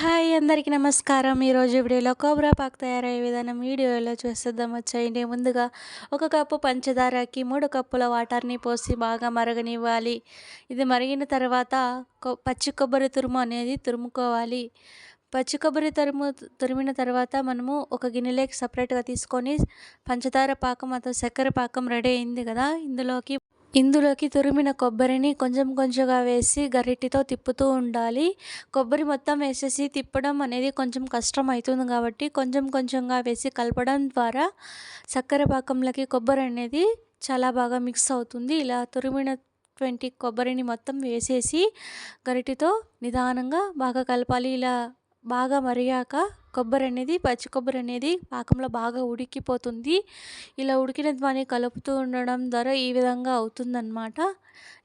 Hi అందరికీ నమస్కారం. ఈరోజు వీడియోలో కోబ్రా పాక్ తయారయ్యే విధానం వీడియోలో చూసేద్దాం వచ్చేయండి. ముందుగా ఒక కప్పు పంచదారకి 3 కప్పుల వాటర్ని పోసి బాగా మరగనివ్వాలి. ఇది మరిగిన తర్వాత పచ్చి కొబ్బరి తురుము అనేది తురుముకోవాలి. పచ్చి కొబ్బరి తురిమిన తర్వాత మనము ఒక గిన్నెలోకి సపరేట్గా తీసుకొని పంచదార పాకం ಅಥವಾ చక్కెర పాకం రెడీ అయింది కదా, ఇందులోకి తురిమిన కొబ్బరిని కొంచెం కొంచెంగా వేసి గరిటెతో తిప్పుతూ ఉండాలి. కొబ్బరి మొత్తం వేసేసి తిప్పడం అనేది కొంచెం కష్టం అవుతుంది కాబట్టి కొంచెం కొంచెంగా వేసి కలపడం ద్వారా చక్కెర పాకంలోకి కొబ్బరి అనేది చాలా బాగా మిక్స్ అవుతుంది. ఇలా తురిమినటువంటి కొబ్బరిని మొత్తం వేసేసి గరిటెతో నిదానంగా బాగా కలపాలి. ఇలా బాగా మరిగాక పచ్చి కొబ్బరి అనేది పాకంలో బాగా ఉడికిపోతుంది. ఇలా ఉడికిన దాన్ని కలుపుతూ ఉండడం ద్వారా ఈ విధంగా అవుతుందన్నమాట.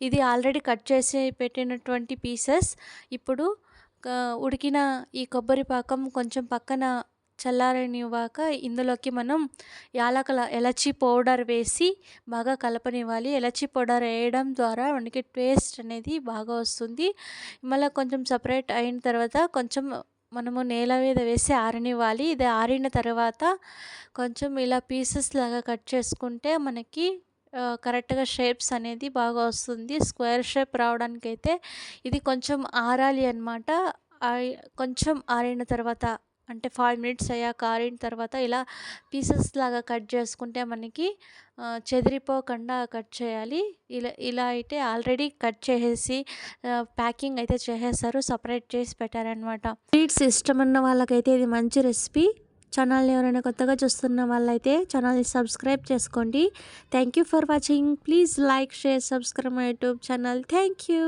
ఇది ఆల్రెడీ కట్ చేసి పెట్టినటువంటి పీసెస్. ఇప్పుడు ఉడికిన ఈ కొబ్బరి పాకం కొంచెం పక్కన చల్లారనివ్వాక ఇందులోకి మనం ఎలచి పౌడర్ వేసి బాగా కలపనివ్వాలి. ఎలచి పౌడర్ వేయడం ద్వారా మనకి టేస్ట్ అనేది బాగా వస్తుంది. మళ్ళీ కొంచెం సపరేట్ అయిన తర్వాత కొంచెం మనము నేల మీద వేసి ఆరనివ్వాలి. ఇది ఆరిన తర్వాత కొంచెం ఇలా పీసెస్ లాగా కట్ చేసుకుంటే మనకి కరెక్ట్గా షేప్స్ అనేది బాగా వస్తుంది. స్క్వేర్ షేప్ రావడానికైతే ఇది కొంచెం ఆరాలి అన్నమాట. కొంచెం ఆరిన తర్వాత అంటే 5 మినిట్స్ అయ్యాక ఆరిన తర్వాత ఇలా పీసెస్ లాగా కట్ చేసుకుంటే మనకి చెదిరిపోకుండా కట్ చేయాలి. ఇలా అయితే ఆల్రెడీ కట్ చేసేసి ప్యాకింగ్ అయితే చేసేస్తారు, సపరేట్ చేసి పెట్టారనమాట. స్వీట్స్ ఇష్టం ఉన్న వాళ్ళకైతే ఇది మంచి రెసిపీ. ఛానల్ని ఎవరైనా కొత్తగా చూస్తున్న వాళ్ళైతే ఛానల్ని సబ్స్క్రైబ్ చేసుకోండి. Thank you for watching. Please like, share, subscribe my YouTube channel. Thank you.